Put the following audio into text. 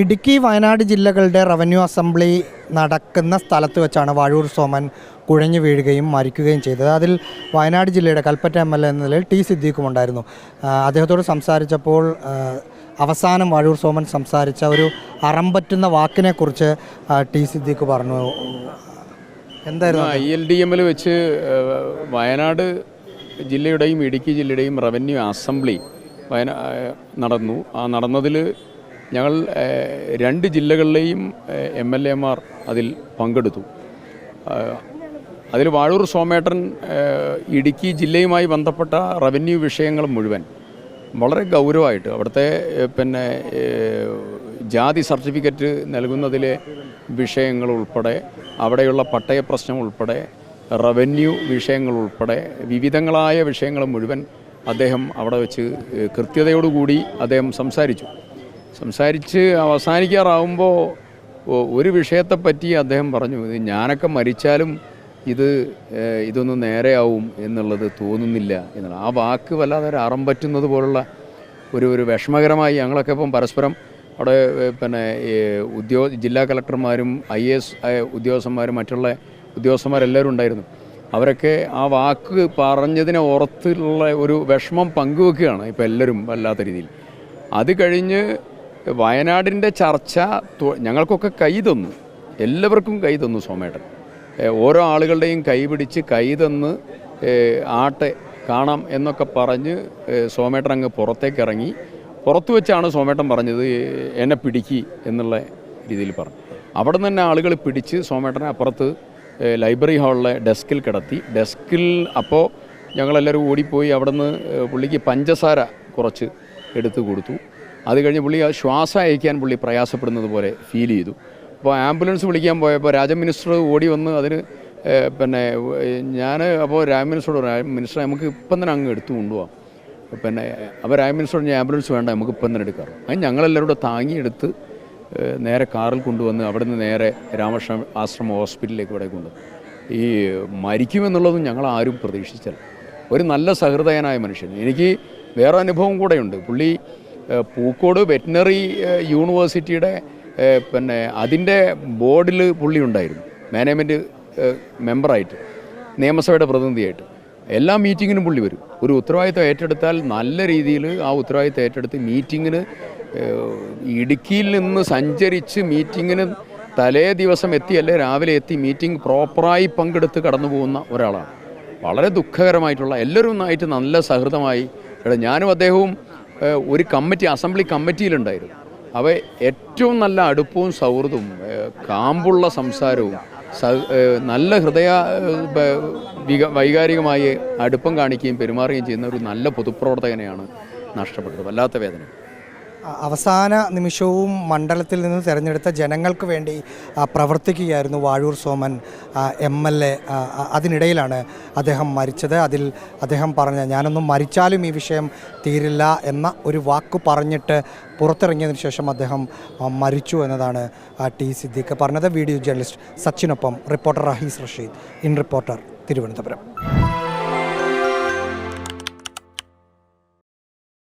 ഇടുക്കി വയനാട് ജില്ലകളുടെ revenue assembly നടക്കുന്ന സ്ഥലത്ത് വെച്ചാണ് വാഴൂർ സോമൻ കുഴഞ്ഞു വീഴുകയും മരിക്കുകയും ചെയ്തത്. അതിൽ വയനാട് ജില്ലയുടെ കൽപ്പറ്റ MLA എന്ന നിലയിൽ ടി സിദ്ദീഖും ഉണ്ടായിരുന്നു. അദ്ദേഹത്തോട് സംസാരിച്ചപ്പോൾ അവസാനം വാഴൂർ സോമൻ സംസാരിച്ച ഒരു അറമ്പറ്റുന്ന വാക്കിനെക്കുറിച്ച് ടി സിദ്ദീഖ് പറഞ്ഞു. എന്തായിരുന്നു? ILDM വെച്ച് വയനാട് ജില്ലയുടെയും ഇടുക്കി ജില്ലയുടെയും റവന്യൂ അസംബ്ലി നടന്നു. ആ നടന്നതിൽ ഞങ്ങൾ 2 ജില്ലകളിലെയും MLA മാർ അതിൽ പങ്കെടുത്തു. അതിൽ വാഴൂർ സോമേട്ടൻ ഇടുക്കി ജില്ലയുമായി ബന്ധപ്പെട്ട റവന്യൂ വിഷയങ്ങൾ മുഴുവൻ വളരെ ഗൗരവമായിട്ട് അവിടുത്തെ ജാതി സർട്ടിഫിക്കറ്റ് നൽകുന്നതിലെ വിഷയങ്ങൾ ഉൾപ്പെടെ, അവിടെയുള്ള പട്ടയ പ്രശ്നം ഉൾപ്പെടെ, റവന്യൂ വിഷയങ്ങൾ ഉൾപ്പെടെ വിവിധങ്ങളായ വിഷയങ്ങൾ മുഴുവൻ അദ്ദേഹം അവിടെ വെച്ച് കൃത്യതയോടുകൂടി അദ്ദേഹം സംസാരിച്ച് അവസാനിക്കാറാവുമ്പോൾ ഒരു വിഷയത്തെപ്പറ്റി അദ്ദേഹം പറഞ്ഞു, ഞാനൊക്കെ മരിച്ചാലും ഇതൊന്നും നേരെയാവും എന്നുള്ളത് തോന്നുന്നില്ല എന്നുള്ള ആ വാക്ക് വല്ലാതെ അറമ്പറ്റുന്നത് പോലുള്ള ഒരു വിഷമകരമായി ഞങ്ങളൊക്കെ ഇപ്പം പരസ്പരം അവിടെ ജില്ലാ കളക്ടർമാരും IAS ഉദ്യോഗസ്ഥന്മാരും മറ്റുള്ള ഉദ്യോഗസ്ഥന്മാരെല്ലാവരും ഉണ്ടായിരുന്നു. അവരൊക്കെ ആ വാക്ക് പറഞ്ഞതിനെ ഓർത്തുള്ള ഒരു വിഷമം പങ്കുവെക്കുകയാണ് ഇപ്പോൾ എല്ലാവരും വല്ലാത്ത രീതിയിൽ. അത് കഴിഞ്ഞ് വയനാടിൻ്റെ ചർച്ച ഞങ്ങൾക്കൊക്കെ കൈ തന്നു, എല്ലാവർക്കും കൈ തന്നു സോമേട്ടൻ. ഓരോ ആളുകളുടെയും കൈ പിടിച്ച് കൈ തന്ന് ആട്ടെ കാണാം എന്നൊക്കെ പറഞ്ഞ് സോമേട്ടൻ അങ്ങ് പുറത്തേക്ക് ഇറങ്ങി. പുറത്തു വെച്ചാണ് സോമേട്ടൻ പറഞ്ഞത് എന്നെ പിടിക്കി എന്നുള്ള രീതിയിൽ പറഞ്ഞു. അവിടെ നിന്ന് തന്നെ ആളുകൾ പിടിച്ച് സോമേട്ടനെ അപ്പുറത്ത് ലൈബ്രറി ഹാളിലെ ഡെസ്കിൽ കിടത്തി. അപ്പോൾ ഞങ്ങളെല്ലാവരും ഓടിപ്പോയി അവിടെ നിന്ന് പുള്ളിക്ക് പഞ്ചസാര കുറച്ച് എടുത്ത് കൊടുത്തു. അത് കഴിഞ്ഞ് പുള്ളി ശ്വാസം അയക്കാൻ പുള്ളി പ്രയാസപ്പെടുന്നത് പോലെ ഫീൽ ചെയ്തു. അപ്പോൾ ആംബുലൻസ് വിളിക്കാൻ പോയപ്പോൾ രാജ മിനിസ്റ്റർ ഓടി വന്ന് അതിന് അപ്പോൾ രാജ മിനിസ്റ്ററോട് മിനിസ്റ്റർ നമുക്ക് ഇപ്പം തന്നെ അങ്ങ് എടുത്തു കൊണ്ടുപോകാം. അപ്പോൾ രാജ മിനിസ്റ്റർ ആംബുലൻസ് വേണ്ട, നമുക്ക് ഇപ്പം തന്നെ എടുക്കാം. അത് ഞങ്ങളെല്ലാവരും കൂടെ താങ്ങിയെടുത്ത് നേരെ കാറിൽ കൊണ്ടുവന്ന് അവിടെ നിന്ന് നേരെ രാമകൃഷ്ണ ആശ്രമ ഹോസ്പിറ്റലിലേക്ക് ഇവിടെ കൊണ്ട് ഈ മരിക്കുമെന്നുള്ളതും ഞങ്ങൾ ആരും പ്രതീക്ഷിച്ചില്ല. ഒരു നല്ല സഹൃദയനായ മനുഷ്യൻ. എനിക്ക് വേറെ അനുഭവം കൂടെയുണ്ട്. പുള്ളി പൂക്കോട് വെറ്റിനറി യൂണിവേഴ്സിറ്റിയുടെ അതിൻ്റെ ബോർഡിൽ പുള്ളി ഉണ്ടായിരുന്നു, മാനേജ്മെൻറ്റ് മെമ്പറായിട്ട്, നിയമസഭയുടെ പ്രതിനിധിയായിട്ട്. എല്ലാ മീറ്റിങ്ങിനും പുള്ളി വരും. ഒരു ഉത്തരവാദിത്തം ഏറ്റെടുത്താൽ നല്ല രീതിയിൽ ആ ഉത്തരവാദിത്തം ഏറ്റെടുത്ത് മീറ്റിങ്ങിന് ഇടുക്കിയിൽ നിന്ന് സഞ്ചരിച്ച് മീറ്റിങ്ങിന് തലേ ദിവസം എത്തിയല്ലേ രാവിലെ എത്തി മീറ്റിംഗ് പ്രോപ്പറായി പങ്കെടുത്ത് കടന്നു പോകുന്ന ഒരാളാണ്. വളരെ ദുഃഖകരമായിട്ടുള്ള എല്ലാവരും ആയിട്ട് നല്ല സഹൃദമായി. ഞാനും അദ്ദേഹവും ഒരു അസംബ്ലി കമ്മിറ്റിയിലുണ്ടായിരുന്നു. ഏറ്റവും നല്ല അടുപ്പവും സൗഹൃദവും കാമ്പുള്ള സംസാരവും നല്ല വൈകാരികമായി അടുപ്പം കാണിക്കുകയും പെരുമാറുകയും ചെയ്യുന്ന ഒരു നല്ല പൊതുപ്രവർത്തകനെയാണ് നഷ്ടപ്പെട്ടത്. വല്ലാത്ത വേദന. അവസാന നിമിഷവും മണ്ഡലത്തിൽ നിന്ന് തിരഞ്ഞെടുത്ത ജനങ്ങൾക്ക് വേണ്ടി പ്രവർത്തിക്കുകയായിരുന്നു വാഴൂർ സോമൻ MLA. അതിനിടയിലാണ് അദ്ദേഹം മരിച്ചത്. അതിൽ അദ്ദേഹം പറഞ്ഞ ഞാനൊന്നും മരിച്ചാലും ഈ വിഷയം തീരില്ല എന്ന ഒരു വാക്ക് പറഞ്ഞിട്ട് പുറത്തിറങ്ങിയതിന് ശേഷം അദ്ദേഹം മരിച്ചു എന്നതാണ് ടി സിദ്ദീഖ് പറഞ്ഞത്. വീഡിയോ ജേർണലിസ്റ്റ് സച്ചിനൊപ്പം reporter Rahees Rasheed, in reporter, Thiruvananthapuram.